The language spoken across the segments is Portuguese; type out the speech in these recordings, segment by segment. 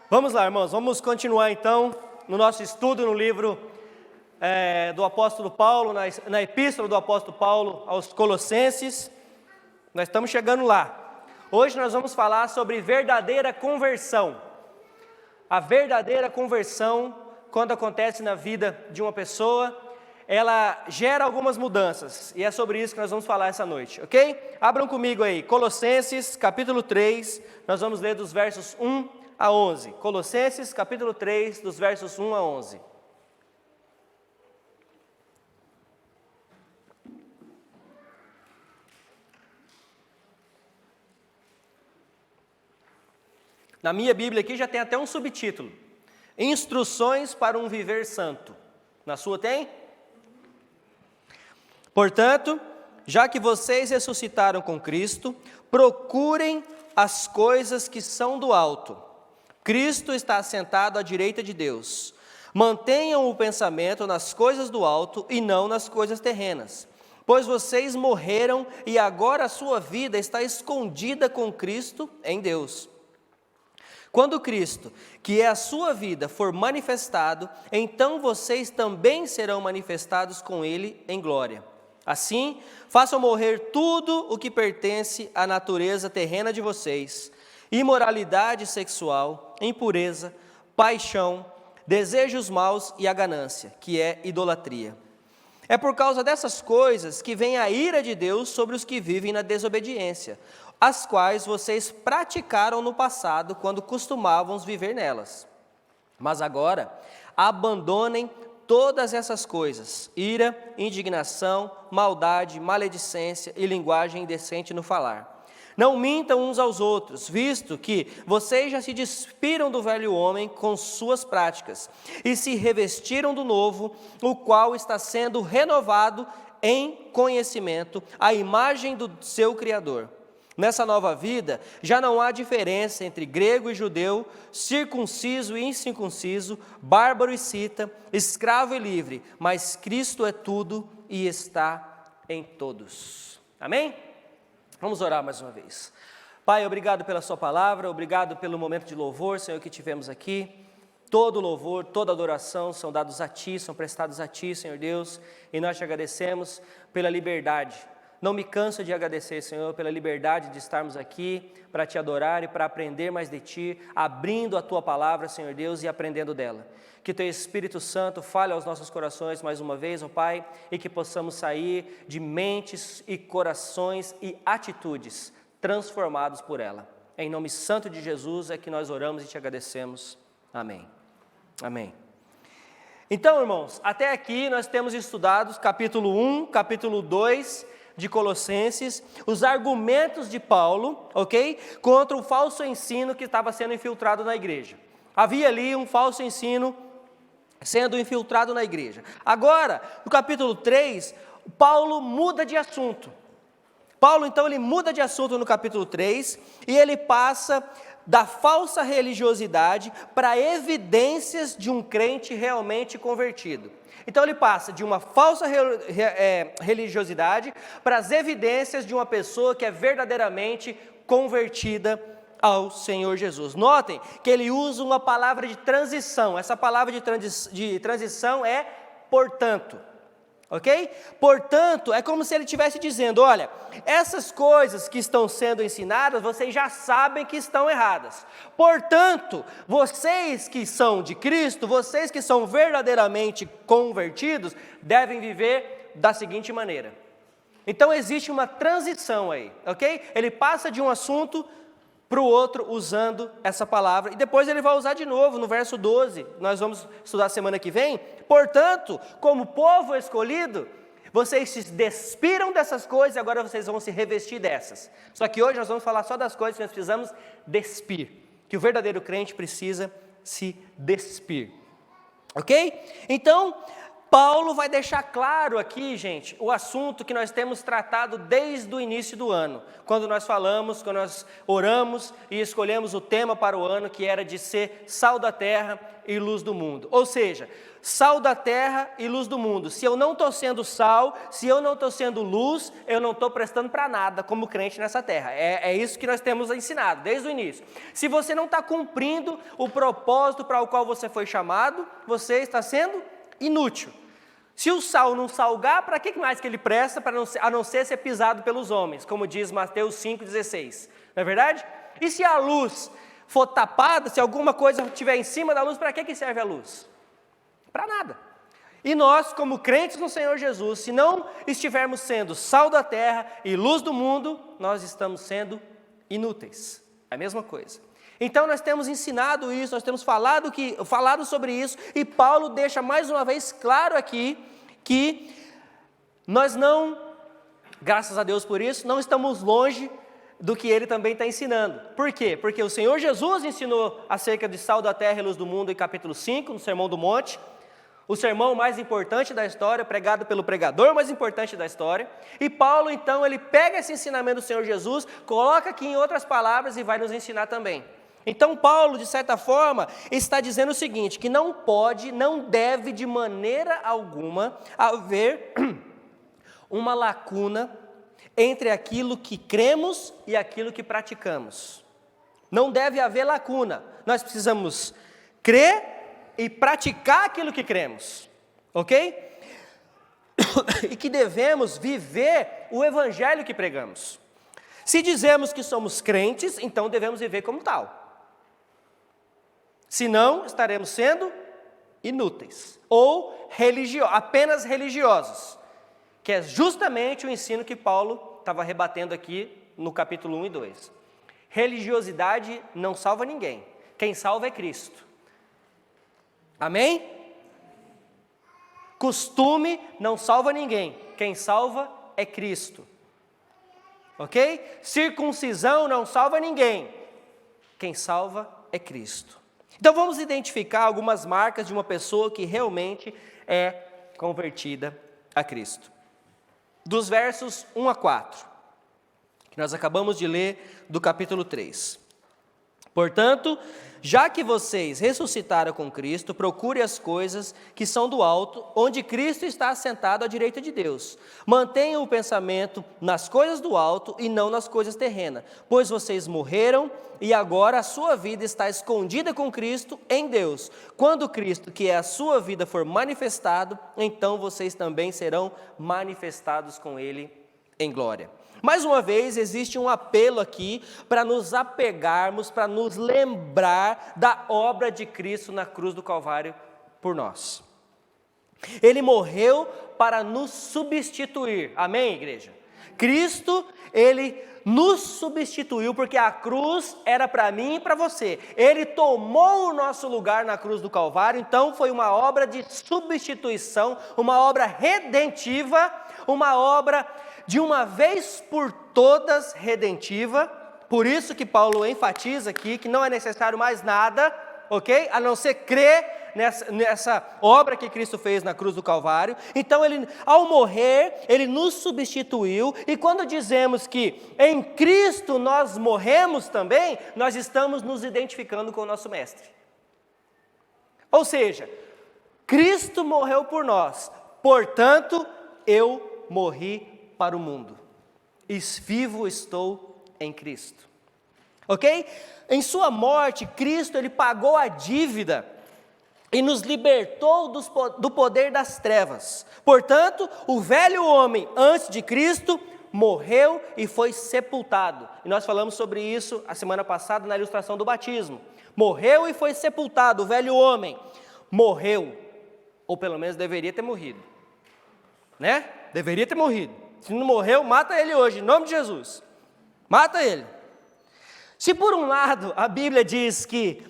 Vamos lá, irmãos, vamos continuar então no nosso estudo no livro do apóstolo Paulo, na epístola do apóstolo Paulo aos Colossenses. Nós estamos chegando lá. Hoje nós vamos falar sobre verdadeira conversão. A verdadeira conversão, quando acontece na vida de uma pessoa, ela gera algumas mudanças, e é sobre isso que nós vamos falar essa noite, ok? Abram comigo aí, Colossenses, capítulo 3, nós vamos ler dos versos 1 a 11. Colossenses, capítulo 3, dos versos 1 a 11. Na minha Bíblia aqui já tem até um subtítulo: Instruções para um viver santo. Na sua tem? Portanto, já que vocês ressuscitaram com Cristo, procurem as coisas que são do alto. Cristo está assentado à direita de Deus. Mantenham o pensamento nas coisas do alto e não nas coisas terrenas. Pois vocês morreram e agora a sua vida está escondida com Cristo em Deus. Quando Cristo, que é a sua vida, for manifestado, então vocês também serão manifestados com Ele em glória. Assim, façam morrer tudo o que pertence à natureza terrena de vocês: imoralidade sexual, impureza, paixão, desejos maus e a ganância, que é idolatria. É por causa dessas coisas que vem a ira de Deus sobre os que vivem na desobediência, as quais vocês praticaram no passado quando costumavam viver nelas. Mas agora, abandonem todas essas coisas: ira, indignação, maldade, maledicência e linguagem indecente no falar. Não mintam uns aos outros, visto que vocês já se despiram do velho homem com suas práticas e se revestiram do novo, o qual está sendo renovado em conhecimento, à imagem do seu Criador. Nessa nova vida, já não há diferença entre grego e judeu, circunciso e incircunciso, bárbaro e cita, escravo e livre, mas Cristo é tudo e está em todos. Amém? Vamos orar mais uma vez. Pai, obrigado pela sua palavra, obrigado pelo momento de louvor, Senhor, que tivemos aqui. Todo louvor, toda adoração são dados a Ti, são prestados a Ti, Senhor Deus, e nós te agradecemos pela liberdade. Não me canso de agradecer, Senhor, pela liberdade de estarmos aqui para Te adorar e para aprender mais de Ti, abrindo a Tua palavra, Senhor Deus, e aprendendo dela. Que Teu Espírito Santo fale aos nossos corações mais uma vez, ó Pai, e que possamos sair de mentes e corações e atitudes transformados por ela. Em nome santo de Jesus é que nós oramos e Te agradecemos. Amém. Amém. Então, irmãos, até aqui nós temos estudado capítulo 1, capítulo 2... de Colossenses, os argumentos de Paulo, ok? Contra o falso ensino que estava sendo infiltrado na igreja. Havia ali um falso ensino sendo infiltrado na igreja. Agora, no capítulo 3, Paulo muda de assunto. Paulo, então, ele muda de assunto no capítulo 3 e ele passa da falsa religiosidade para evidências de um crente realmente convertido. Então ele passa de uma falsa religiosidade para as evidências de uma pessoa que é verdadeiramente convertida ao Senhor Jesus. Notem que ele usa uma palavra de transição. Essa palavra de transição é portanto. Ok? Portanto, é como se ele estivesse dizendo: olha, essas coisas que estão sendo ensinadas, vocês já sabem que estão erradas. Portanto, vocês que são de Cristo, vocês que são verdadeiramente convertidos, devem viver da seguinte maneira. Então existe uma transição aí, ok? Ele passa de um assunto para o outro usando essa palavra, e depois ele vai usar de novo no verso 12, nós vamos estudar semana que vem. Portanto, como povo escolhido, vocês se despiram dessas coisas e agora vocês vão se revestir dessas. Só que hoje nós vamos falar só das coisas que nós precisamos despir, que o verdadeiro crente precisa se despir, ok? Então, Paulo vai deixar claro aqui, gente, o assunto que nós temos tratado desde o início do ano, quando nós oramos e escolhemos o tema para o ano, que era de ser sal da terra e luz do mundo. Ou seja, sal da terra e luz do mundo. Se eu não estou sendo sal, se eu não estou sendo luz, eu não estou prestando para nada como crente nessa terra. É isso que nós temos ensinado desde o início. Se você não está cumprindo o propósito para o qual você foi chamado, você está sendo inútil. Se o sal não salgar, para que mais que ele presta, a não ser pisado pelos homens, como diz Mateus 5,16, não é verdade? E se a luz for tapada, se alguma coisa estiver em cima da luz, para que serve a luz? Para nada. E nós, como crentes no Senhor Jesus, se não estivermos sendo sal da terra e luz do mundo, nós estamos sendo inúteis. É a mesma coisa. Então nós temos ensinado isso, nós temos falado sobre isso, e Paulo deixa mais uma vez claro aqui que nós não, graças a Deus por isso, não estamos longe do que ele também está ensinando. Por quê? Porque o Senhor Jesus ensinou acerca de sal da terra e luz do mundo em capítulo 5, no Sermão do Monte, o sermão mais importante da história, pregado pelo pregador mais importante da história, e Paulo então ele pega esse ensinamento do Senhor Jesus, coloca aqui em outras palavras e vai nos ensinar também. Então Paulo, de certa forma, está dizendo o seguinte, que não deve de maneira alguma haver uma lacuna entre aquilo que cremos e aquilo que praticamos. Não deve haver lacuna. Nós precisamos crer e praticar aquilo que cremos, ok? E que devemos viver o evangelho que pregamos. Se dizemos que somos crentes, então devemos viver como tal. Senão, estaremos sendo inúteis ou apenas religiosos, que é justamente o ensino que Paulo estava rebatendo aqui no capítulo 1 e 2. Religiosidade não salva ninguém, quem salva é Cristo. Amém? Costume não salva ninguém, quem salva é Cristo. Ok? Circuncisão não salva ninguém, quem salva é Cristo. Então vamos identificar algumas marcas de uma pessoa que realmente é convertida a Cristo. Dos versos 1 a 4, que nós acabamos de ler do capítulo 3. Portanto, já que vocês ressuscitaram com Cristo, procure as coisas que são do alto, onde Cristo está assentado à direita de Deus. Mantenham o pensamento nas coisas do alto e não nas coisas terrenas, pois vocês morreram e agora a sua vida está escondida com Cristo em Deus. Quando Cristo, que é a sua vida, for manifestado, então vocês também serão manifestados com Ele em glória. Mais uma vez, existe um apelo aqui para nos apegarmos, para nos lembrar da obra de Cristo na cruz do Calvário por nós. Ele morreu para nos substituir. Amém, igreja? Cristo, Ele nos substituiu, porque a cruz era para mim e para você. Ele tomou o nosso lugar na cruz do Calvário, então foi uma obra de substituição, uma obra redentiva, uma obra de uma vez por todas redentiva. Por isso que Paulo enfatiza aqui que não é necessário mais nada, ok? A não ser crer nessa obra que Cristo fez na cruz do Calvário. Então ele, ao morrer, ele nos substituiu, e quando dizemos que em Cristo nós morremos também, nós estamos nos identificando com o nosso mestre. Ou seja, Cristo morreu por nós, portanto eu morri para o mundo, e vivo estou em Cristo, ok? Em sua morte, Cristo, Ele pagou a dívida e nos libertou do poder das trevas. Portanto, o velho homem antes de Cristo morreu e foi sepultado, e nós falamos sobre isso a semana passada na ilustração do batismo. Morreu e foi sepultado, o velho homem morreu, ou pelo menos deveria ter morrido, né? Deveria ter morrido. Se não morreu, mata ele hoje, em nome de Jesus. Mata ele. Se por um lado a Bíblia diz que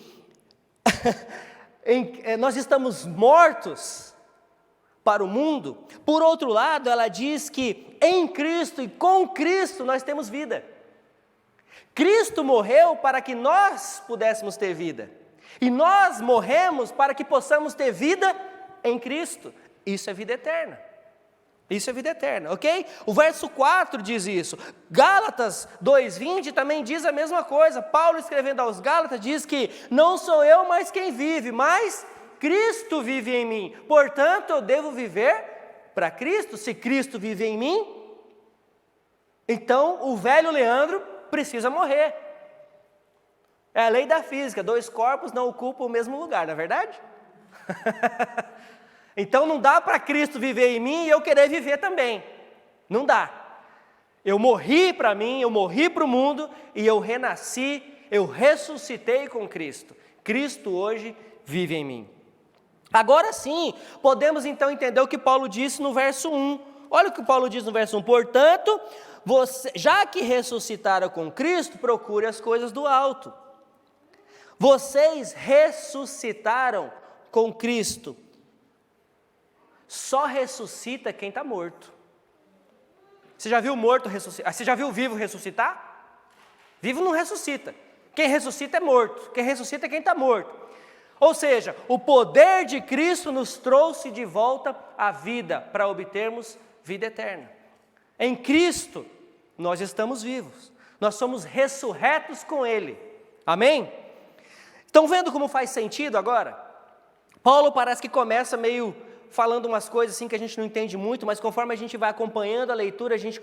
nós estamos mortos para o mundo, por outro lado ela diz que em Cristo e com Cristo nós temos vida. Cristo morreu para que nós pudéssemos ter vida. E nós morremos para que possamos ter vida em Cristo. Isso é vida eterna. Isso é vida eterna, ok? O verso 4 diz isso. Gálatas 2:20 também diz a mesma coisa. Paulo, escrevendo aos Gálatas, diz que não sou eu mais quem vive, mas Cristo vive em mim. Portanto, eu devo viver para Cristo. Se Cristo vive em mim, então o velho Leandro precisa morrer. É a lei da física, 2 corpos não ocupam o mesmo lugar, não é verdade? Então não dá para Cristo viver em mim e eu querer viver também. Não dá. Eu morri para mim, eu morri para o mundo e eu renasci, eu ressuscitei com Cristo. Cristo hoje vive em mim. Agora sim, podemos então entender o que Paulo disse no verso 1. Olha o que Paulo diz no verso 1. Portanto, já que ressuscitaram com Cristo, procure as coisas do alto. Vocês ressuscitaram com Cristo. Só ressuscita quem está morto. Você já viu morto ressuscitar? Você já viu vivo ressuscitar? Vivo não ressuscita. Quem ressuscita é morto. Quem ressuscita é quem está morto. Ou seja, o poder de Cristo nos trouxe de volta à vida para obtermos vida eterna. Em Cristo nós estamos vivos. Nós somos ressurretos com Ele. Amém? Estão vendo como faz sentido agora? Paulo parece que começa meio falando umas coisas assim que a gente não entende muito, mas conforme a gente vai acompanhando a leitura, a gente...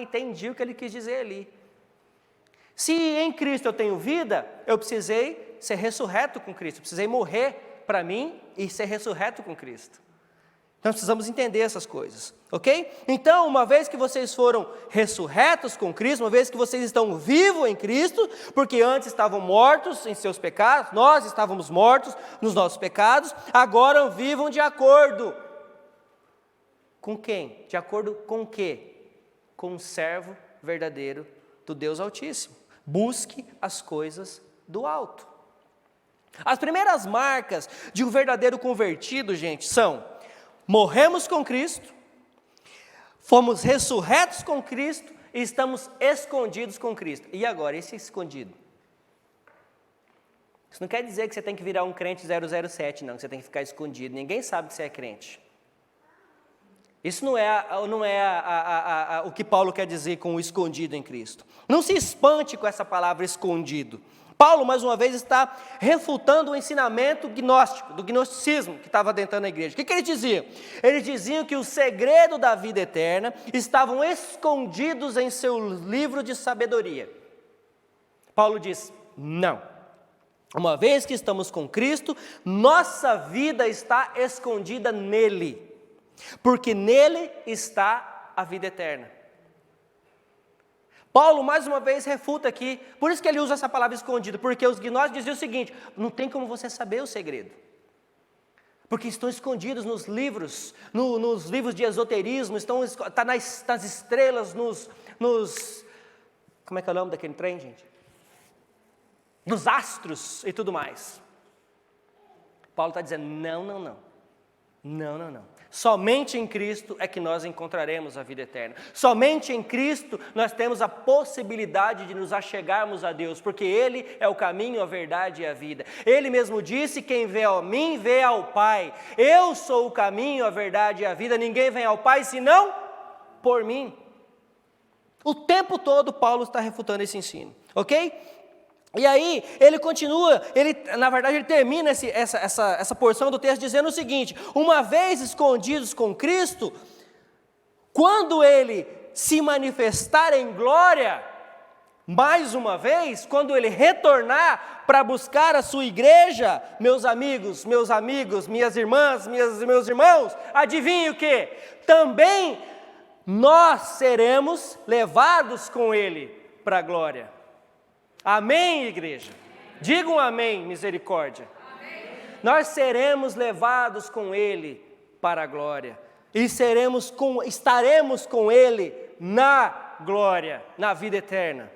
entendi o que ele quis dizer ali. Se em Cristo eu tenho vida, eu precisei ser ressurreto com Cristo, eu precisei morrer para mim e ser ressurreto com Cristo. Nós precisamos entender essas coisas, ok? Então, uma vez que vocês foram ressurretos com Cristo, uma vez que vocês estão vivos em Cristo, porque antes estavam mortos em seus pecados, nós estávamos mortos nos nossos pecados, agora vivam de acordo com quem? De acordo com o quê? Com o servo verdadeiro do Deus Altíssimo. Busque as coisas do alto. As primeiras marcas de um verdadeiro convertido, gente, são: morremos com Cristo, fomos ressurretos com Cristo e estamos escondidos com Cristo. E agora, esse escondido? Isso não quer dizer que você tem que virar um crente 007, não, que você tem que ficar escondido. Ninguém sabe que você é crente. Isso não é o que Paulo quer dizer com o escondido em Cristo. Não se espante com essa palavra escondido. Paulo, mais uma vez, está refutando o ensinamento gnóstico, do gnosticismo que estava adentrando a igreja. O que ele dizia? Eles diziam que o segredo da vida eterna estavam escondidos em seu livro de sabedoria. Paulo diz: não. Uma vez que estamos com Cristo, nossa vida está escondida nele, porque nele está a vida eterna. Paulo, mais uma vez, refuta aqui, por isso que ele usa essa palavra escondido, porque os gnósticos diziam o seguinte: não tem como você saber o segredo, porque estão escondidos nos livros, nos livros de esoterismo, está nas estrelas, como é que é o nome daquele trem, gente? Nos astros e tudo mais. Paulo está dizendo: não. Somente em Cristo é que nós encontraremos a vida eterna. Somente em Cristo nós temos a possibilidade de nos achegarmos a Deus, porque Ele é o caminho, a verdade e a vida. Ele mesmo disse: quem vê a mim, vê ao Pai. Eu sou o caminho, a verdade e a vida. Ninguém vem ao Pai senão por mim. O tempo todo Paulo está refutando esse ensino, ok? E aí, ele continua, na verdade ele termina essa porção do texto dizendo o seguinte: uma vez escondidos com Cristo, quando Ele se manifestar em glória, mais uma vez, quando Ele retornar para buscar a sua igreja, meus amigos, minhas irmãs, meus irmãos, adivinhe o que? Também nós seremos levados com Ele para a glória. Amém, igreja? Digam amém, misericórdia. Amém. Nós seremos levados com Ele para a glória. E estaremos com Ele na glória, na vida eterna.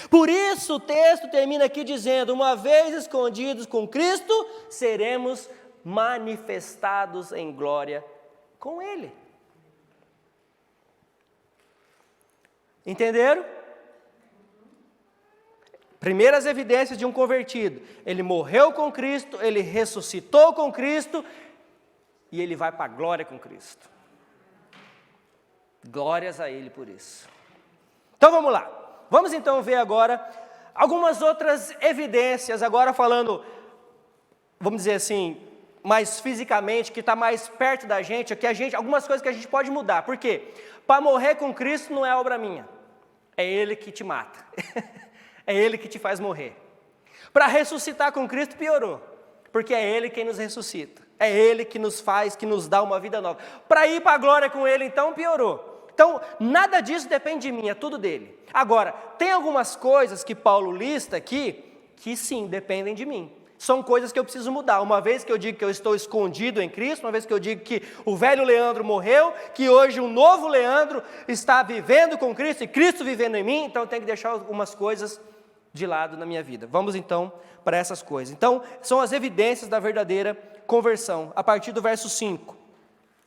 Por isso o texto termina aqui dizendo: uma vez escondidos com Cristo, seremos manifestados em glória com Ele. Entenderam? Primeiras evidências de um convertido: ele morreu com Cristo, ele ressuscitou com Cristo, e ele vai para a glória com Cristo. Glórias a Ele por isso. Então vamos lá. Vamos então ver agora algumas outras evidências, agora falando, vamos dizer assim, mais fisicamente, que está mais perto da gente, algumas coisas que a gente pode mudar. Por quê? Para morrer com Cristo não é obra minha. É Ele que te mata. É Ele que te faz morrer. Para ressuscitar com Cristo piorou. Porque é Ele quem nos ressuscita. É Ele que nos faz, que nos dá uma vida nova. Para ir para a glória com Ele, então, piorou. Então, nada disso depende de mim, é tudo dele. Agora, tem algumas coisas que Paulo lista aqui, que sim, dependem de mim. São coisas que eu preciso mudar. Uma vez que eu digo que eu estou escondido em Cristo, uma vez que eu digo que o velho Leandro morreu, que hoje um novo Leandro está vivendo com Cristo, e Cristo vivendo em mim, então eu tenho que deixar algumas coisas de lado na minha vida. Vamos então para essas coisas. Então, são as evidências da verdadeira conversão, a partir do verso 5.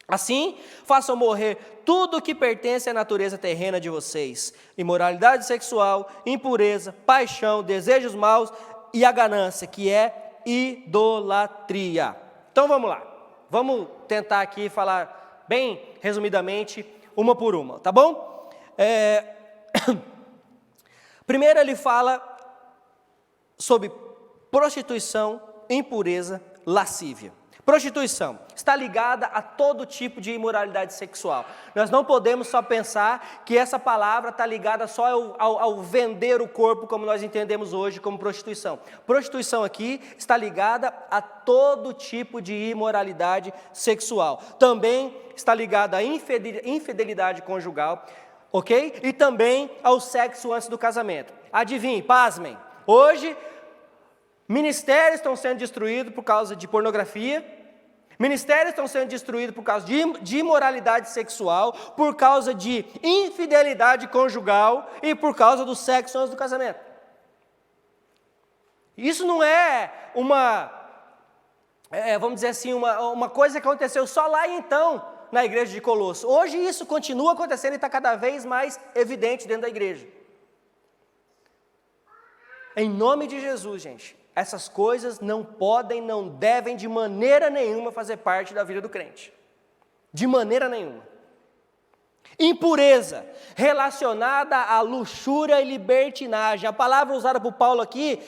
Assim, façam morrer tudo o que pertence à natureza terrena de vocês: imoralidade sexual, impureza, paixão, desejos maus e a ganância, que é idolatria. Então vamos lá, vamos tentar aqui falar bem resumidamente, uma por uma, tá bom? Primeiro ele fala sobre prostituição, impureza, lascívia. Prostituição está ligada a todo tipo de imoralidade sexual. Nós não podemos só pensar que essa palavra está ligada só ao vender o corpo, como nós entendemos hoje como prostituição. Prostituição aqui está ligada a todo tipo de imoralidade sexual. Também está ligada à infidelidade conjugal, ok? E também ao sexo antes do casamento. Adivinhe, pasmem, hoje ministérios estão sendo destruídos por causa de pornografia, ministérios estão sendo destruídos por causa de imoralidade sexual, por causa de infidelidade conjugal e por causa do sexo antes do casamento. Isso não é vamos dizer assim, uma coisa que aconteceu só lá e então, na igreja de Colosso. Hoje isso continua acontecendo e está cada vez mais evidente dentro da igreja. Em nome de Jesus, gente. Essas coisas não podem, não devem de maneira nenhuma fazer parte da vida do crente. De maneira nenhuma. Impureza, relacionada à luxúria e libertinagem. A palavra usada por Paulo aqui,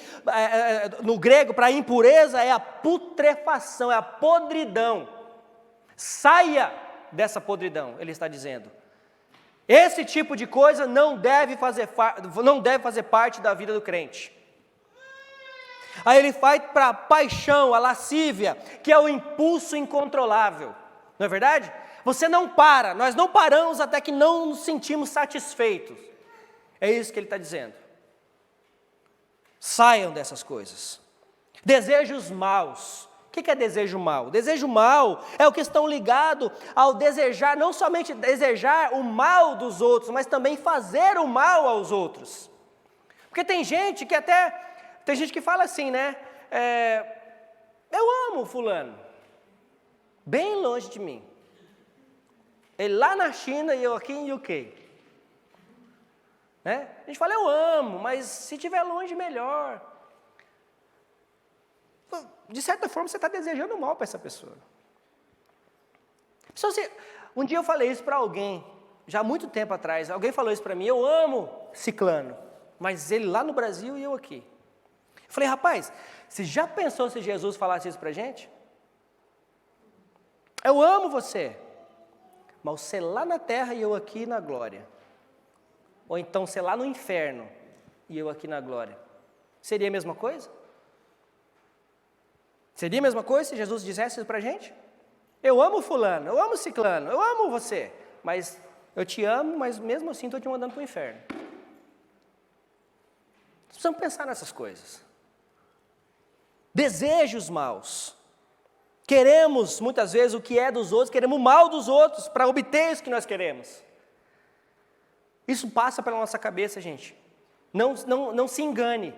no grego, para impureza, é a putrefação, é a podridão. Saia dessa podridão, ele está dizendo. Esse tipo de coisa não deve fazer parte da vida do crente. Aí ele vai para a paixão, a lascívia, que é o impulso incontrolável. Não é verdade? Você não para, nós não paramos até que não nos sentimos satisfeitos. É isso que ele está dizendo. Saiam dessas coisas. Desejos maus. O que é desejo mau? Desejo mau é o que estão ligado ao desejar, não somente desejar o mal dos outros, mas também fazer o mal aos outros. Porque tem gente que fala assim, né? Eu amo fulano, bem longe de mim. Ele lá na China e eu aqui em UK. Né? A gente fala, eu amo, mas se estiver longe, melhor. De certa forma, você está desejando mal para essa pessoa. Um dia eu falei isso para alguém, já há muito tempo atrás. Alguém falou isso para mim, eu amo ciclano, mas ele lá no Brasil e eu aqui. Eu falei, rapaz, você já pensou se Jesus falasse isso para a gente? Eu amo você, mas você lá na terra e eu aqui na glória. Ou então você lá no inferno e eu aqui na glória. Seria a mesma coisa? Seria a mesma coisa se Jesus dissesse isso para a gente? Eu amo fulano, eu amo ciclano, eu amo você, mas eu te amo, mas mesmo assim estou te mandando para o inferno. Precisamos pensar nessas coisas. Desejos maus. Queremos, muitas vezes, o que é dos outros, queremos o mal dos outros para obter isso que nós queremos. Isso passa pela nossa cabeça, gente. Não se engane.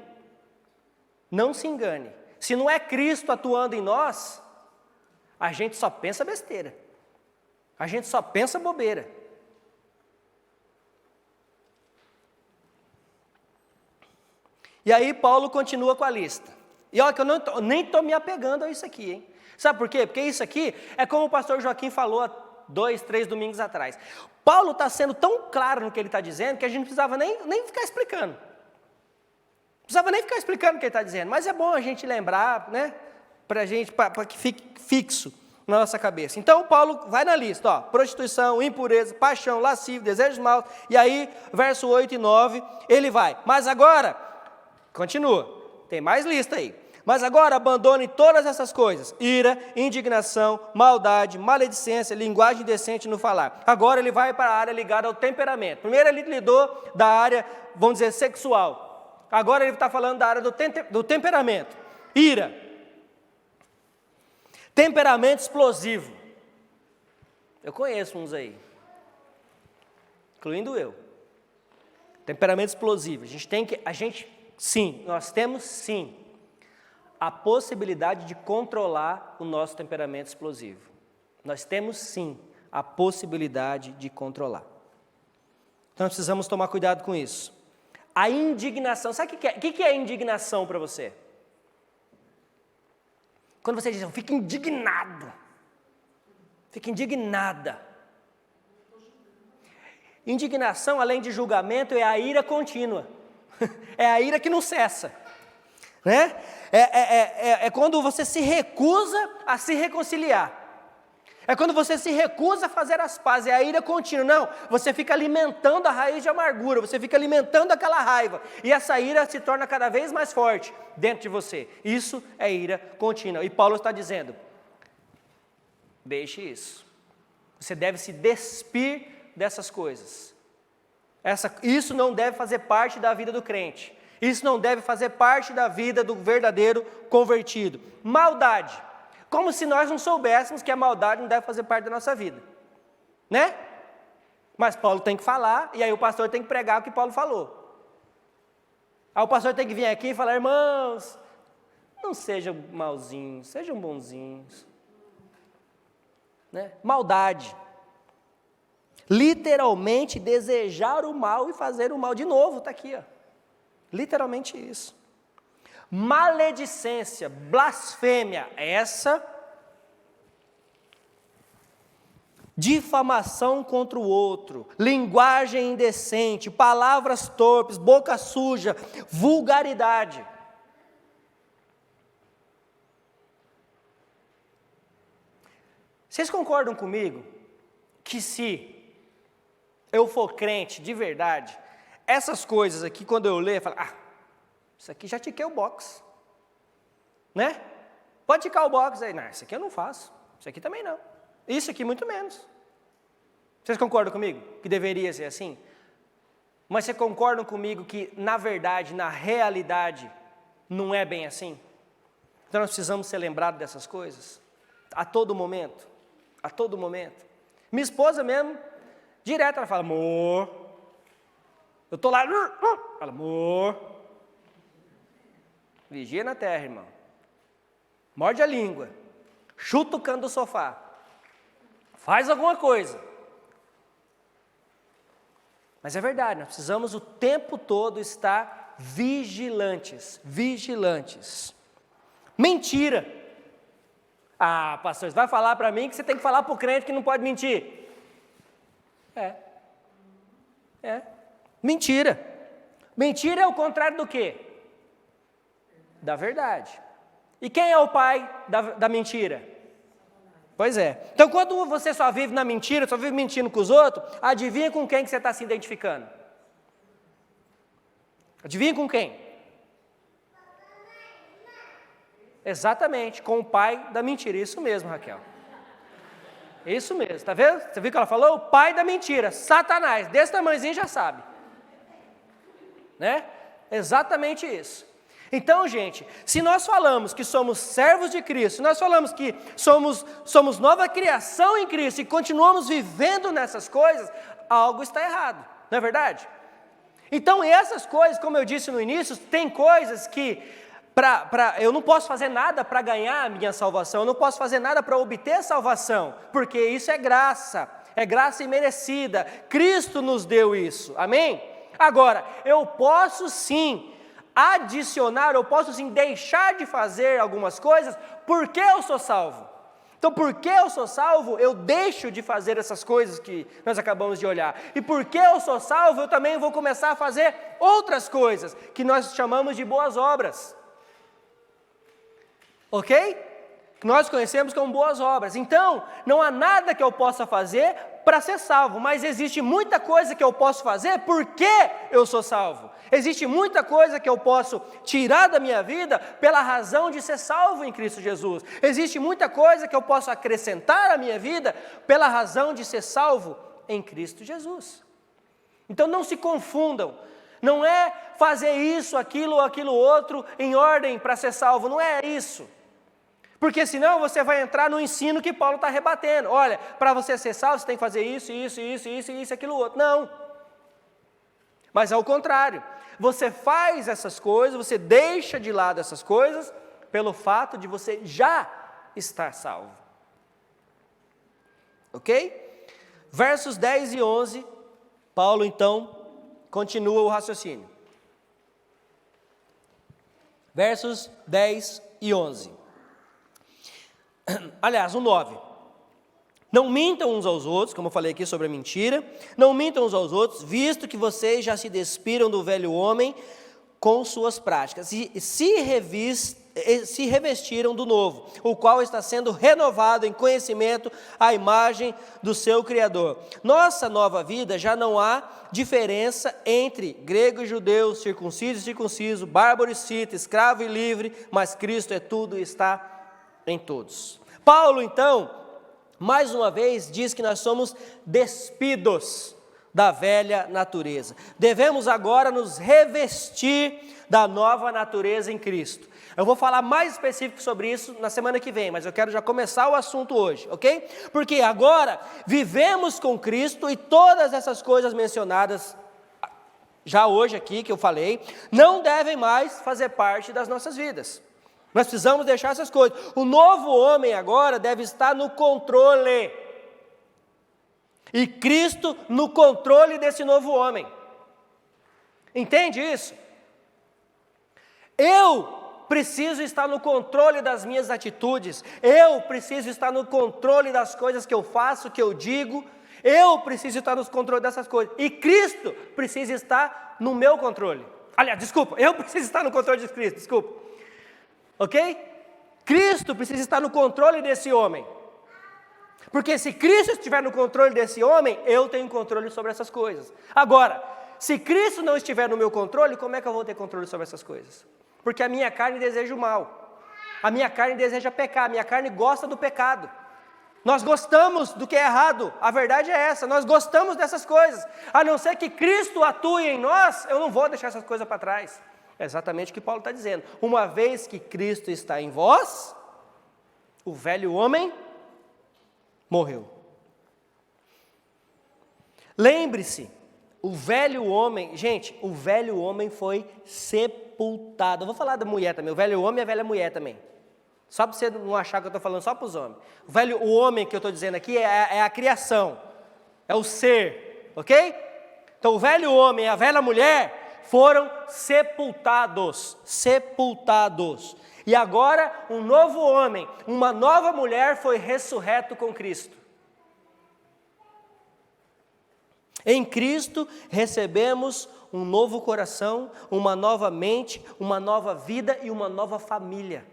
Não se engane. Se não é Cristo atuando em nós, a gente só pensa besteira. A gente só pensa bobeira. E aí Paulo continua com a lista. E olha que eu nem estou me apegando a isso aqui, hein? Sabe por quê? Porque isso aqui é como o pastor Joaquim falou há 2, 3 domingos atrás. Paulo está sendo tão claro no que ele está dizendo que a gente não precisava nem ficar explicando. Não precisava nem ficar explicando o que ele está dizendo, mas é bom a gente lembrar, né? Para que fique fixo na nossa cabeça. Então, Paulo vai na lista, ó, prostituição, impureza, paixão, lascívio, desejos maus, e aí, verso 8 e 9, ele vai. Mas agora, continua, tem mais lista aí. Mas agora abandone todas essas coisas: ira, indignação, maldade, maledicência, linguagem indecente no falar. Agora ele vai para a área ligada ao temperamento. Primeiro ele lidou da área, vamos dizer, sexual. Agora ele está falando da área do temperamento. Ira. Temperamento explosivo. Eu conheço uns aí, incluindo eu. Temperamento explosivo. Nós temos sim a possibilidade de controlar o nosso temperamento explosivo. Nós temos sim a possibilidade de controlar. Então nós precisamos tomar cuidado com isso. A indignação, sabe o que é indignação para você? Quando você diz, fica indignado, fica indignada. Indignação, além de julgamento, é a ira contínua. É a ira que não cessa. Né? É quando você se recusa a se reconciliar. É quando você se recusa a fazer as pazes, é a ira contínua. Não, você fica alimentando a raiz de amargura, você fica alimentando aquela raiva. E essa ira se torna cada vez mais forte dentro de você. Isso é ira contínua. E Paulo está dizendo, deixe isso. Você deve se despir dessas coisas. Isso não deve fazer parte da vida do crente. Isso não deve fazer parte da vida do verdadeiro convertido. Maldade. Como se nós não soubéssemos que a maldade não deve fazer parte da nossa vida. Né? Mas Paulo tem que falar, e aí o pastor tem que pregar o que Paulo falou. Aí o pastor tem que vir aqui e falar, irmãos, não sejam malzinhos, sejam bonzinhos. Né? Maldade. Literalmente desejar o mal e fazer o mal de novo, está aqui, ó. Literalmente isso. Maledicência, blasfêmia, essa. Difamação contra o outro, linguagem indecente, palavras torpes, boca suja, vulgaridade. Vocês concordam comigo que se eu for crente de verdade, essas coisas aqui, quando eu ler, eu falo, isso aqui já tiquei o box, né? Pode ticar o box aí, não, isso aqui eu não faço, isso aqui também não, isso aqui muito menos. Vocês concordam comigo que deveria ser assim? Mas vocês concordam comigo que, na verdade, na realidade, não é bem assim? Então nós precisamos ser lembrados dessas coisas, a todo momento, a todo momento. Minha esposa mesmo, direto ela fala, amor, eu estou lá, fala, amor, vigia na terra, irmão, morde a língua, chuta o canto do sofá, faz alguma coisa. Mas é verdade, nós precisamos o tempo todo estar vigilantes, vigilantes. Mentira. Pastor, você vai falar para mim que você tem que falar para o crente que não pode mentir. Mentira. Mentira é o contrário do quê? Da verdade. E quem é o pai da mentira? Pois é. Então, quando você só vive na mentira, só vive mentindo com os outros, adivinha com quem que você está se identificando? Adivinha com quem? Exatamente, com o pai da mentira. Isso mesmo, Raquel. Isso mesmo, tá vendo? Você viu que ela falou? O pai da mentira, Satanás, desse tamanhozinho já sabe. Né? Exatamente isso. Então, gente, se nós falamos que somos servos de Cristo, se nós falamos que somos nova criação em Cristo e continuamos vivendo nessas coisas, algo está errado, não é verdade? Então, essas coisas, como eu disse no início, tem coisas que eu não posso fazer nada para ganhar a minha salvação, eu não posso fazer nada para obter salvação, porque isso é graça imerecida, Cristo nos deu isso, amém? Agora, eu posso sim adicionar, eu posso sim deixar de fazer algumas coisas, porque eu sou salvo. Então, porque eu sou salvo, eu deixo de fazer essas coisas que nós acabamos de olhar. E porque eu sou salvo, eu também vou começar a fazer outras coisas, que nós chamamos de boas obras. Ok? Nós conhecemos como boas obras. Então, não há nada que eu possa fazer para ser salvo, mas existe muita coisa que eu posso fazer porque eu sou salvo. Existe muita coisa que eu posso tirar da minha vida pela razão de ser salvo em Cristo Jesus. Existe muita coisa que eu posso acrescentar à minha vida pela razão de ser salvo em Cristo Jesus. Então não se confundam. Não é fazer isso, aquilo ou aquilo outro em ordem para ser salvo. Não é isso. Porque senão você vai entrar no ensino que Paulo está rebatendo. Olha, para você ser salvo, você tem que fazer isso, aquilo outro. Não. Mas ao contrário, você faz essas coisas, você deixa de lado essas coisas, pelo fato de você já estar salvo. Ok? Versos 10 e 11, Paulo então continua o raciocínio. Versos 10 e 11. Aliás, o 9. Não mintam uns aos outros, como eu falei aqui sobre a mentira, não mintam uns aos outros, visto que vocês já se despiram do velho homem com suas práticas, e se revestiram do novo, o qual está sendo renovado em conhecimento à imagem do seu Criador. Nossa nova vida já não há diferença entre grego e judeu, circunciso e circunciso, bárbaro e cita, escravo e livre, mas Cristo é tudo e está em todos. Paulo, então, mais uma vez, diz que nós somos despidos da velha natureza. Devemos agora nos revestir da nova natureza em Cristo. Eu vou falar mais específico sobre isso na semana que vem, mas eu quero já começar o assunto hoje, ok? Porque agora vivemos com Cristo e todas essas coisas mencionadas já hoje aqui, que eu falei, não devem mais fazer parte das nossas vidas. Nós precisamos deixar essas coisas. O novo homem agora deve estar no controle. E Cristo no controle desse novo homem. Entende isso? Eu preciso estar no controle das minhas atitudes. Eu preciso estar no controle das coisas que eu faço, que eu digo. Eu preciso estar no controle dessas coisas. E Cristo precisa estar no meu controle. Aliás, desculpa, eu preciso estar no controle de Cristo, desculpa. Ok? Cristo precisa estar no controle desse homem. Porque se Cristo estiver no controle desse homem, eu tenho controle sobre essas coisas. Agora, se Cristo não estiver no meu controle, como é que eu vou ter controle sobre essas coisas? Porque a minha carne deseja o mal. A minha carne deseja pecar. A minha carne gosta do pecado. Nós gostamos do que é errado. A verdade é essa. Nós gostamos dessas coisas. A não ser que Cristo atue em nós, eu não vou deixar essas coisas para trás. É exatamente o que Paulo está dizendo. Uma vez que Cristo está em vós, o velho homem morreu. Lembre-se, o velho homem, gente, o velho homem foi sepultado. Eu vou falar da mulher também, o velho homem e a velha mulher também. Só para você não achar que eu estou falando só para os homens. O homem que eu estou dizendo aqui é a criação, é o ser, ok? Então o velho homem e a velha mulher foram sepultados. E agora um novo homem, uma nova mulher foi ressurreto com Cristo. Em Cristo recebemos um novo coração, uma nova mente, uma nova vida e uma nova família.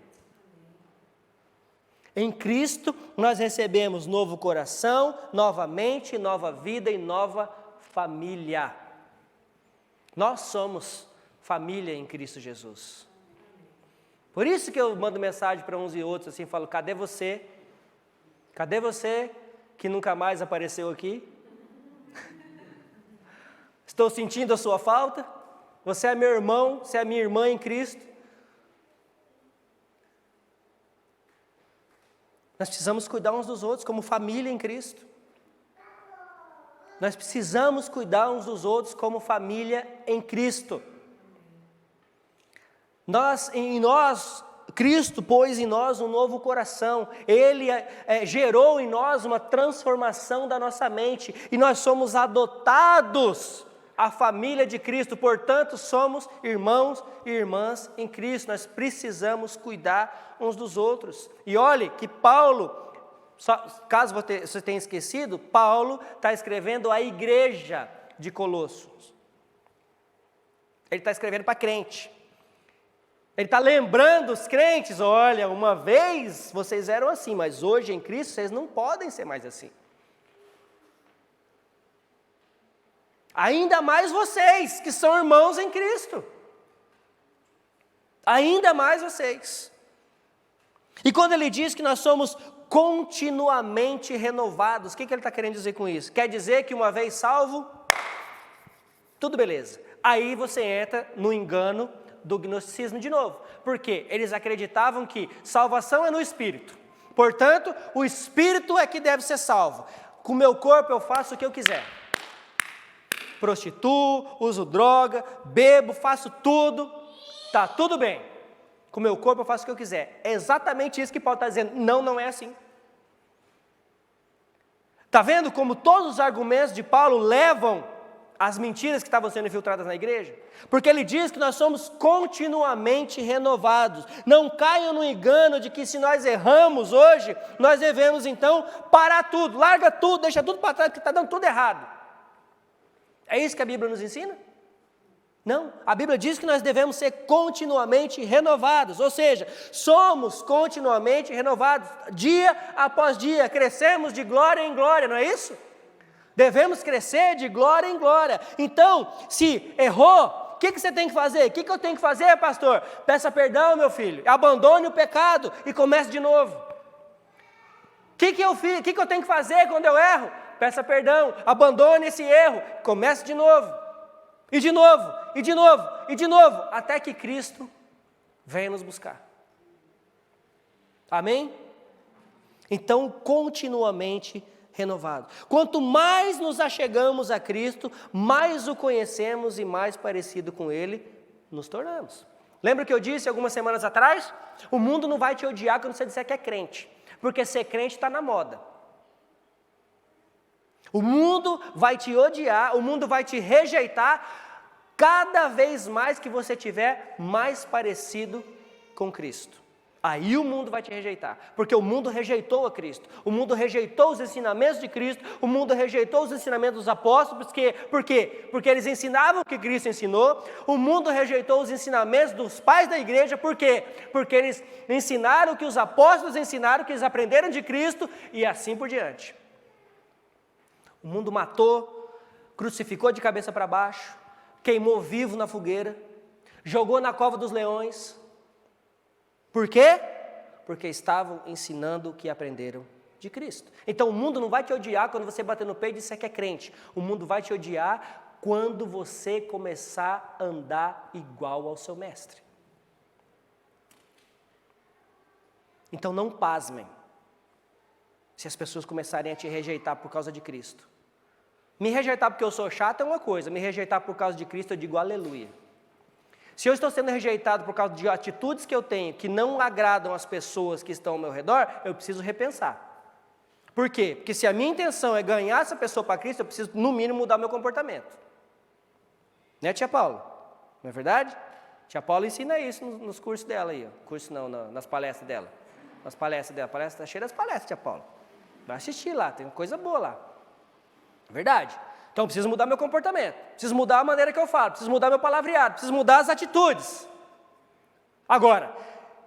Em Cristo nós recebemos novo coração, nova mente, nova vida e nova família. Nós somos família em Cristo Jesus. Por isso que eu mando mensagem para uns e outros assim, falo, cadê você? Cadê você que nunca mais apareceu aqui? Estou sentindo a sua falta? Você é meu irmão, você é minha irmã em Cristo. Nós precisamos cuidar uns dos outros como família em Cristo. Nós precisamos cuidar uns dos outros como família em Cristo. Cristo pôs em nós um novo coração. Ele gerou em nós uma transformação da nossa mente. E nós somos adotados a família de Cristo, portanto, somos irmãos e irmãs em Cristo. Nós precisamos cuidar uns dos outros. E olhe que Paulo, caso você tenha esquecido, Paulo está escrevendo à igreja de Colossos. Ele está escrevendo para crente. Ele está lembrando os crentes, olha, uma vez vocês eram assim, mas hoje em Cristo vocês não podem ser mais assim. Ainda mais vocês, que são irmãos em Cristo. Ainda mais vocês. E quando ele diz que nós somos continuamente renovados, o que ele está querendo dizer com isso? Quer dizer que uma vez salvo, tudo beleza. Aí você entra no engano do gnosticismo de novo. Por quê? Eles acreditavam que salvação é no Espírito. Portanto, o Espírito é que deve ser salvo. Com o meu corpo eu faço o que eu quiser. Prostituo, uso droga, bebo, faço tudo, está tudo bem. Com o meu corpo eu faço o que eu quiser. É exatamente isso que Paulo está dizendo. Não, não é assim. Está vendo como todos os argumentos de Paulo levam às mentiras que estavam sendo infiltradas na igreja? Porque ele diz que nós somos continuamente renovados. Não caiam no engano de que se nós erramos hoje, nós devemos então parar tudo, larga tudo, deixa tudo para trás, porque está dando tudo errado. É isso que a Bíblia nos ensina? Não, a Bíblia diz que nós devemos ser continuamente renovados, ou seja, somos continuamente renovados, dia após dia, crescemos de glória em glória, não é isso? Devemos crescer de glória em glória. Então, se errou, o que você tem que fazer? O que eu tenho que fazer, pastor? Peça perdão, meu filho, abandone o pecado e comece de novo. O que eu fiz? O que eu tenho que fazer quando eu erro? Peça perdão, abandone esse erro, comece de novo, e de novo, e de novo, e de novo, até que Cristo venha nos buscar. Amém? Então, continuamente renovado. Quanto mais nos achegamos a Cristo, mais o conhecemos e mais parecido com Ele nos tornamos. Lembra que eu disse algumas semanas atrás? O mundo não vai te odiar quando você disser que é crente, porque ser crente está na moda. O mundo vai te odiar, o mundo vai te rejeitar cada vez mais que você tiver mais parecido com Cristo. Aí o mundo vai te rejeitar, porque o mundo rejeitou a Cristo, o mundo rejeitou os ensinamentos de Cristo, o mundo rejeitou os ensinamentos dos apóstolos, por quê? Porque eles ensinavam o que Cristo ensinou, o mundo rejeitou os ensinamentos dos pais da igreja, por quê? Porque eles ensinaram o que os apóstolos ensinaram, que eles aprenderam de Cristo e assim por diante. O mundo matou, crucificou de cabeça para baixo, queimou vivo na fogueira, jogou na cova dos leões. Por quê? Porque estavam ensinando o que aprenderam de Cristo. Então o mundo não vai te odiar quando você bater no peito e disser que é crente. O mundo vai te odiar quando você começar a andar igual ao seu mestre. Então não pasmem se as pessoas começarem a te rejeitar por causa de Cristo. Me rejeitar porque eu sou chato é uma coisa, me rejeitar por causa de Cristo eu digo aleluia. Se eu estou sendo rejeitado por causa de atitudes que eu tenho que não agradam as pessoas que estão ao meu redor, eu preciso repensar. Por quê? Porque se a minha intenção é ganhar essa pessoa para Cristo, eu preciso no mínimo mudar meu comportamento. Né, tia Paula? Não é verdade? Tia Paula ensina isso nos cursos dela aí, ó. Curso não, nas palestras dela. Nas palestras dela, está cheia das palestras, tia Paula. Vai assistir lá, tem coisa boa lá. Verdade. Então, preciso mudar meu comportamento, preciso mudar a maneira que eu falo, preciso mudar meu palavreado, preciso mudar as atitudes. Agora,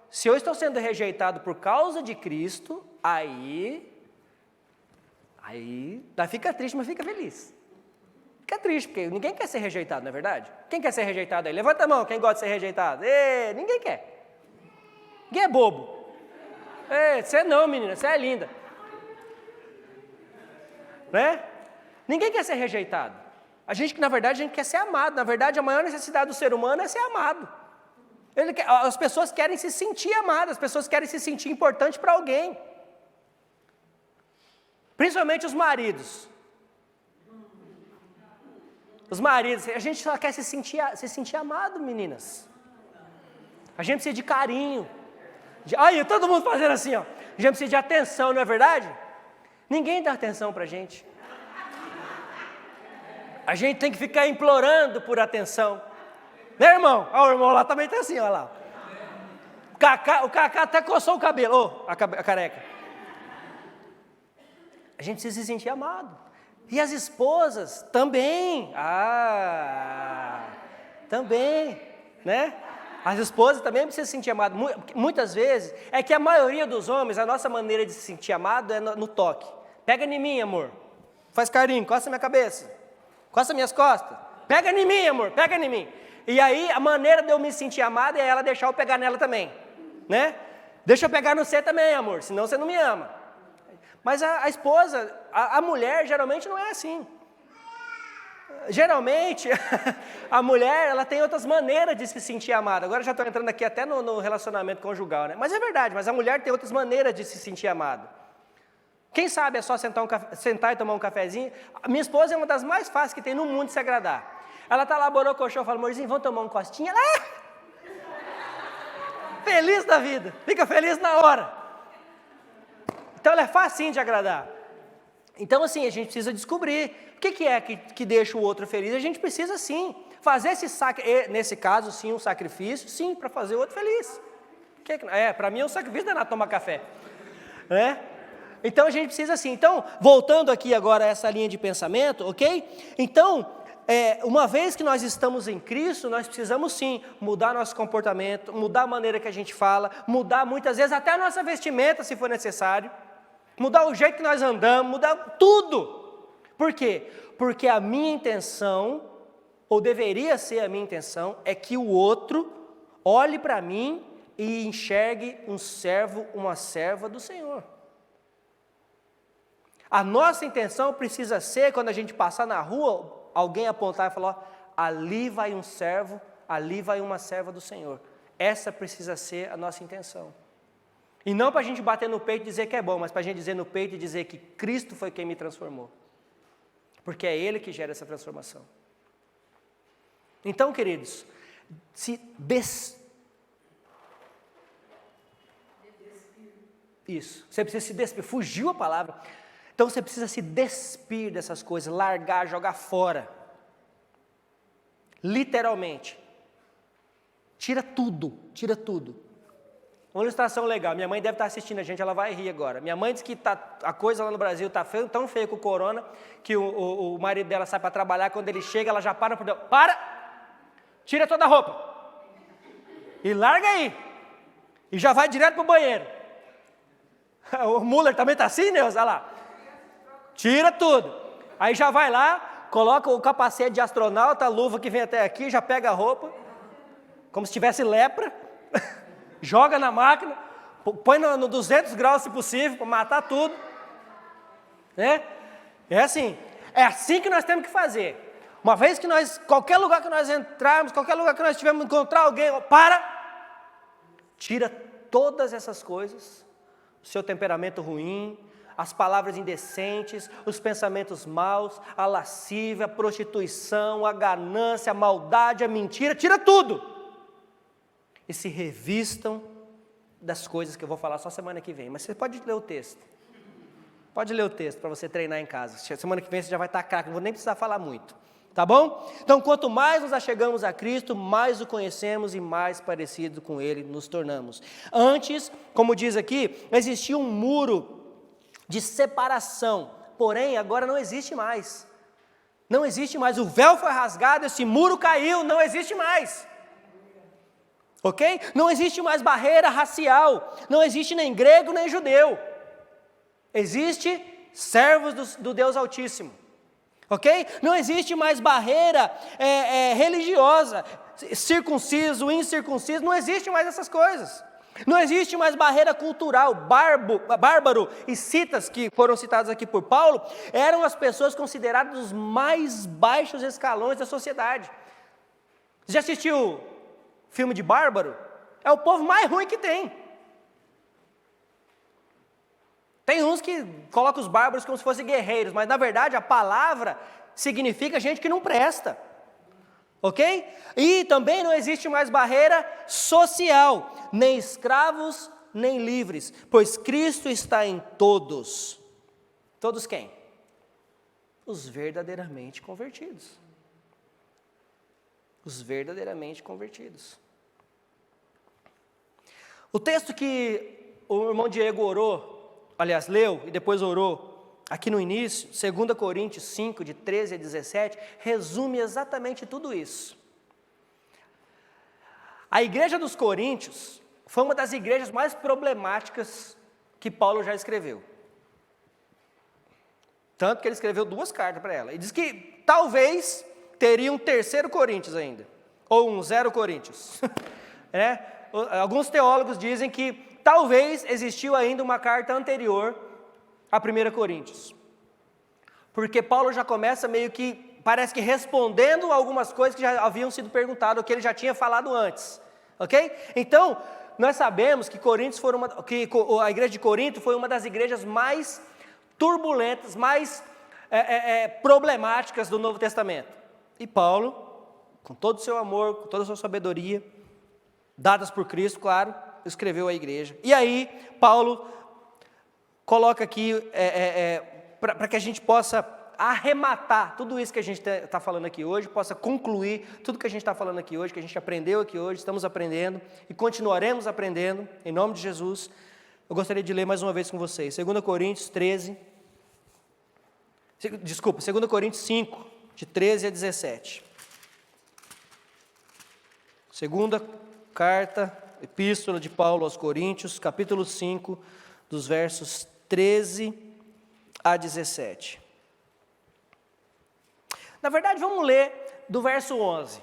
se eu estou sendo rejeitado por causa de Cristo, aí fica triste, mas fica feliz. Fica triste, porque ninguém quer ser rejeitado, não é verdade? Quem quer ser rejeitado aí? Levanta a mão, quem gosta de ser rejeitado. Ninguém quer. Ninguém é bobo. Você não, menina, você é linda. Né? Ninguém quer ser rejeitado. Na verdade, a gente quer ser amado. Na verdade, a maior necessidade do ser humano é ser amado. As pessoas querem se sentir amadas, as pessoas querem se sentir importantes para alguém. Principalmente os maridos. Os maridos, a gente só quer se sentir amado, meninas. A gente precisa de carinho. Olha, todo mundo fazendo assim, ó. A gente precisa de atenção, não é verdade? Ninguém dá atenção para a gente. A gente tem que ficar implorando por atenção. Né, irmão? Ó, o irmão lá também está assim, olha lá. O Cacá até coçou o cabelo, a careca. A gente precisa se sentir amado. E as esposas também. Também, né? As esposas também precisam se sentir amadas. Muitas vezes, é que a maioria dos homens, a nossa maneira de se sentir amado é no toque. Pega em mim, amor. Faz carinho, coça minha cabeça. Coça minhas costas. Pega em mim, amor, pega em mim. E aí, a maneira de eu me sentir amado é ela deixar eu pegar nela também. Né? Deixa eu pegar no você também, amor, senão você não me ama. Mas a esposa, a mulher geralmente não é assim. Geralmente, a mulher, ela tem outras maneiras de se sentir amada. Agora já estou entrando aqui até no relacionamento conjugal, né? Mas é verdade, mas a mulher tem outras maneiras de se sentir amada. Quem sabe é só sentar e tomar um cafezinho. A minha esposa é uma das mais fáceis que tem no mundo de se agradar. Ela está lá, borocochô, fala, amorzinho, vamos tomar um costinha? Feliz da vida, fica feliz na hora. Então ela é facinho de agradar. Então assim, a gente precisa descobrir o que é que deixa o outro feliz. A gente precisa sim fazer nesse caso sim um sacrifício, sim, para fazer o outro feliz. Para mim é um sacrifício danado tomar café. Né? Então a gente precisa sim. Então, voltando aqui agora a essa linha de pensamento, ok? Então, uma vez que nós estamos em Cristo, nós precisamos sim mudar nosso comportamento, mudar a maneira que a gente fala, mudar muitas vezes até a nossa vestimenta, se for necessário, mudar o jeito que nós andamos, mudar tudo. Por quê? Porque a minha intenção, ou deveria ser a minha intenção, é que o outro olhe para mim e enxergue um servo, uma serva do Senhor. A nossa intenção precisa ser, quando a gente passar na rua, alguém apontar e falar, ali vai um servo, ali vai uma serva do Senhor. Essa precisa ser a nossa intenção. E não para a gente bater no peito e dizer que é bom, mas para a gente dizer no peito e dizer que Cristo foi quem me transformou. Porque é Ele que gera essa transformação. Então, queridos, Isso, você precisa se despir, fugiu a palavra. Então você precisa se despir dessas coisas, largar, jogar fora. Literalmente. Tira tudo, tira tudo. Uma ilustração legal, minha mãe deve estar assistindo a gente, ela vai rir agora. Minha mãe diz que a coisa lá no Brasil está tão feia com o corona, que o marido dela sai para trabalhar, quando ele chega, ela já para por Deus. Para! Tira toda a roupa. E larga aí. E já vai direto para o banheiro. O Muller também está assim, Deus? Olha lá. Tira tudo. Aí já vai lá, coloca o capacete de astronauta, a luva que vem até aqui, já pega a roupa, como se tivesse lepra, joga na máquina, põe no 200 graus se possível, para matar tudo. Né? É assim que nós temos que fazer. Uma vez que qualquer lugar que nós entrarmos, qualquer lugar que nós tivermos encontrar alguém, tira todas essas coisas, o seu temperamento ruim, as palavras indecentes, os pensamentos maus, a lascívia, a prostituição, a ganância, a maldade, a mentira, tira tudo. E se revistam das coisas que eu vou falar só semana que vem. Mas você pode ler o texto. Pode ler o texto para você treinar em casa. Semana que vem você já vai estar craque, não vou nem precisar falar muito. Tá bom? Então, quanto mais nos achegamos a Cristo, mais o conhecemos e mais parecido com Ele nos tornamos. Antes, como diz aqui, existia um muro de separação, porém agora não existe mais. Não existe mais, o véu foi rasgado, esse muro caiu, não existe mais. Ok? Não existe mais barreira racial, não existe nem grego nem judeu. Existe servos do Deus Altíssimo. Ok? Não existe mais barreira religiosa, circunciso, incircunciso, não existe mais essas coisas. Não existe mais barreira cultural. Bárbaro e Citas, que foram citados aqui por Paulo, eram as pessoas consideradas os mais baixos escalões da sociedade. Você já assistiu o filme de Bárbaro? É o povo mais ruim que tem. Tem uns que colocam os bárbaros como se fossem guerreiros, mas na verdade a palavra significa gente que não presta. Ok? E também não existe mais barreira social, nem escravos, nem livres, pois Cristo está em todos. Todos quem? Os verdadeiramente convertidos. Os verdadeiramente convertidos. O texto que o irmão Diego orou, aliás, leu e depois orou aqui no início, 2 Coríntios 5, de 13 a 17, resume exatamente tudo isso. A igreja dos Coríntios foi uma das igrejas mais problemáticas que Paulo já escreveu. Tanto que ele escreveu 2 cartas para ela. E diz que talvez teria um 3º Coríntios ainda, ou um 0 Coríntios. Alguns teólogos dizem que talvez existiu ainda uma carta anterior a 1 Coríntios. Porque Paulo já começa meio que, parece que respondendo algumas coisas que já haviam sido perguntadas, ou que ele já tinha falado antes. Ok? Então, nós sabemos que a igreja de Corinto foi uma das igrejas mais turbulentas, mais problemáticas do Novo Testamento. E Paulo, com todo o seu amor, com toda a sua sabedoria, dadas por Cristo, claro, escreveu à igreja. E aí, Paulo coloca aqui, para que a gente possa arrematar tudo isso que a gente está falando aqui hoje, possa concluir tudo que a gente está falando aqui hoje, que a gente aprendeu aqui hoje, estamos aprendendo e continuaremos aprendendo, em nome de Jesus. Eu gostaria de ler mais uma vez com vocês, 2 Coríntios 5, de 13 a 17. Segunda carta, epístola de Paulo aos Coríntios, capítulo 5, dos versos 13 a 17. Na verdade, vamos ler do verso 11,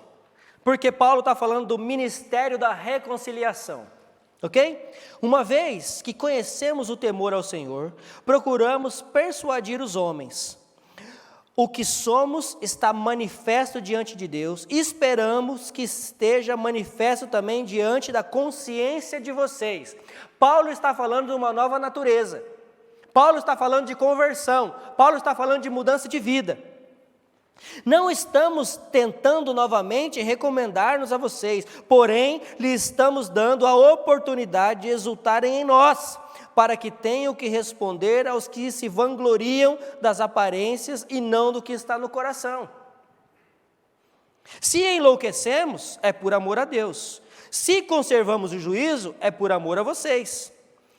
porque Paulo está falando do ministério da reconciliação, ok? Uma vez que conhecemos o temor ao Senhor, procuramos persuadir os homens. O que somos está manifesto diante de Deus, e esperamos que esteja manifesto também diante da consciência de vocês. Paulo está falando de uma nova natureza, Paulo está falando de conversão, Paulo está falando de mudança de vida. Não estamos tentando novamente recomendar-nos a vocês, porém, lhes estamos dando a oportunidade de exultarem em nós, para que tenham que responder aos que se vangloriam das aparências e não do que está no coração. Se enlouquecemos, é por amor a Deus. Se conservamos o juízo, é por amor a vocês.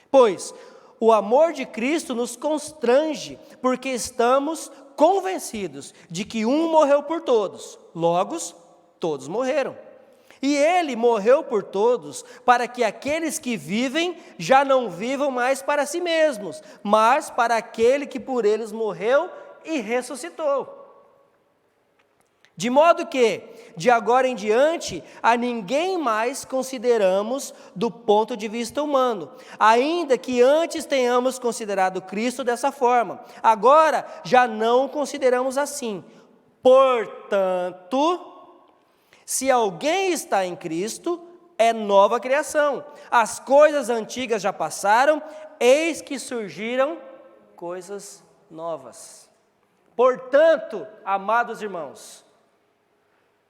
Pois o amor de Cristo nos constrange, porque estamos convencidos de que um morreu por todos, logo todos morreram. E ele morreu por todos, para que aqueles que vivem já não vivam mais para si mesmos, mas para aquele que por eles morreu e ressuscitou. De modo que, de agora em diante, a ninguém mais consideramos do ponto de vista humano, ainda que antes tenhamos considerado Cristo dessa forma. Agora, já não o consideramos assim. Portanto, se alguém está em Cristo, é nova criação. As coisas antigas já passaram, eis que surgiram coisas novas. Portanto, amados irmãos,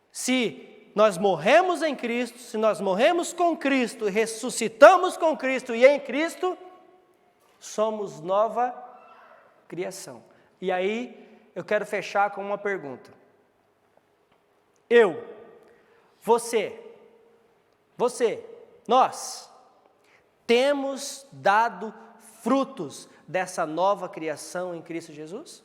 se nós morremos em Cristo, se nós morremos com Cristo, ressuscitamos com Cristo e em Cristo, somos nova criação. E aí, eu quero fechar com uma pergunta. Nós temos dado frutos dessa nova criação em Cristo Jesus?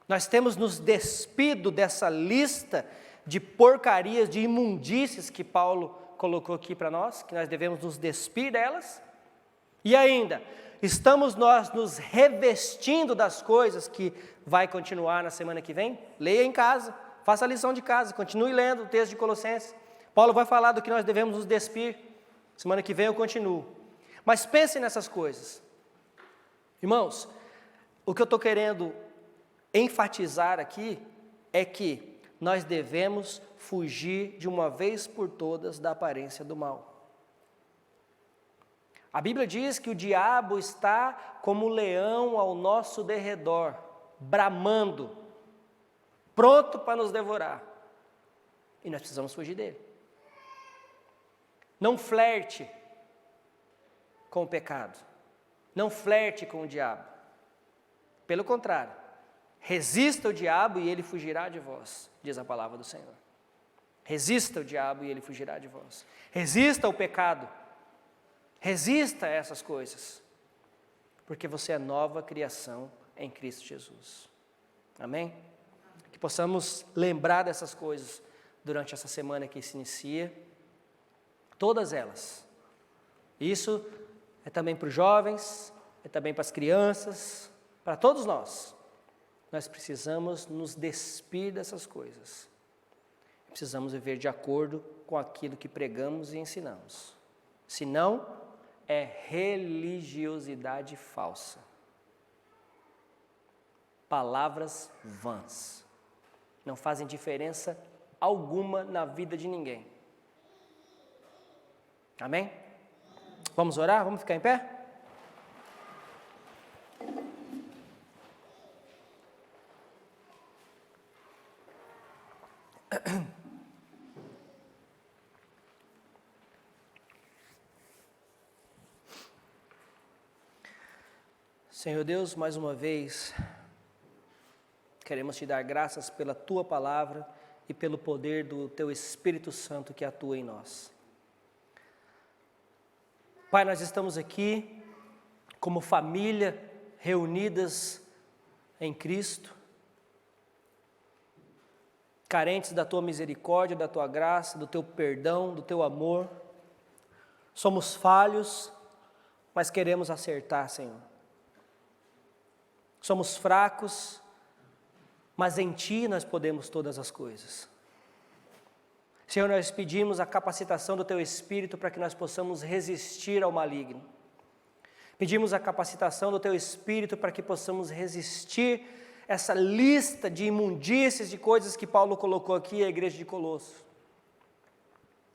Nós temos nos despido dessa lista de porcarias, de imundícias que Paulo colocou aqui para nós, que nós devemos nos despir delas? E ainda, estamos nós nos revestindo das coisas que vai continuar na semana que vem? Leia em casa, faça a lição de casa, continue lendo o texto de Colossenses. Paulo vai falar do que nós devemos nos despir. Semana que vem eu continuo. Mas pense nessas coisas. Irmãos, o que eu estou querendo enfatizar aqui é que nós devemos fugir de uma vez por todas da aparência do mal. A Bíblia diz que o diabo está como um leão ao nosso derredor, bramando, pronto para nos devorar. E nós precisamos fugir dele. Não flerte com o pecado. Não flerte com o diabo. Pelo contrário, Resista o diabo e ele fugirá de vós, diz a palavra do Senhor. Resista o diabo e ele fugirá de vós. Resista ao pecado. Resista a essas coisas. Porque você é nova criação em Cristo Jesus. Amém? Que possamos lembrar dessas coisas durante essa semana que se inicia. Todas elas. Isso é também para os jovens, é também para as crianças, para todos nós. Nós precisamos nos despir dessas coisas. Precisamos viver de acordo com aquilo que pregamos e ensinamos. Senão, é religiosidade falsa. Palavras vãs. Não fazem diferença alguma na vida de ninguém. Amém? Vamos orar? Vamos ficar em pé? Senhor Deus, mais uma vez, queremos te dar graças pela Tua palavra e pelo poder do Teu Espírito Santo que atua em nós. Pai, nós estamos aqui como família, reunidas em Cristo, carentes da Tua misericórdia, da Tua graça, do Teu perdão, do Teu amor. Somos falhos, mas queremos acertar, Senhor. Somos fracos, mas em Ti nós podemos todas as coisas. Senhor, nós pedimos a capacitação do Teu Espírito para que nós possamos resistir ao maligno. Pedimos a capacitação do Teu Espírito para que possamos resistir essa lista de imundícies, de coisas que Paulo colocou aqui à igreja de Colossos.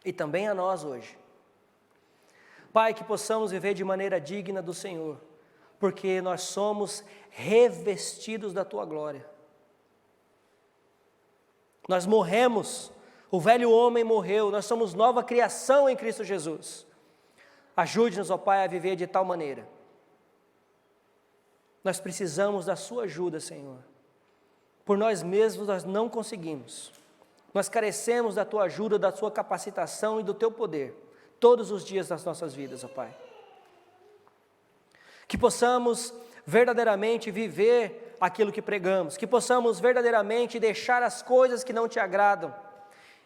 E também a nós hoje. Pai, que possamos viver de maneira digna do Senhor, porque nós somos revestidos da Tua glória. Nós morremos, o velho homem morreu, nós somos nova criação em Cristo Jesus. Ajude-nos, ó Pai, a viver de tal maneira. Nós precisamos da Sua ajuda, Senhor. Por nós mesmos nós não conseguimos. Nós carecemos da Tua ajuda, da Sua capacitação e do Teu poder, todos os dias das nossas vidas, ó Pai. Que possamos verdadeiramente viver aquilo que pregamos, que possamos verdadeiramente deixar as coisas que não Te agradam,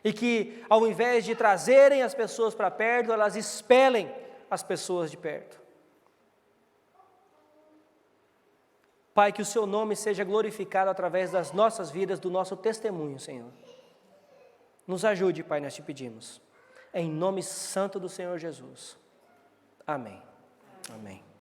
e que ao invés de trazerem as pessoas para perto, elas expelem as pessoas de perto. Pai, que o Seu nome seja glorificado através das nossas vidas, do nosso testemunho, Senhor. Nos ajude, Pai, nós Te pedimos. Em nome santo do Senhor Jesus. Amém. Amém.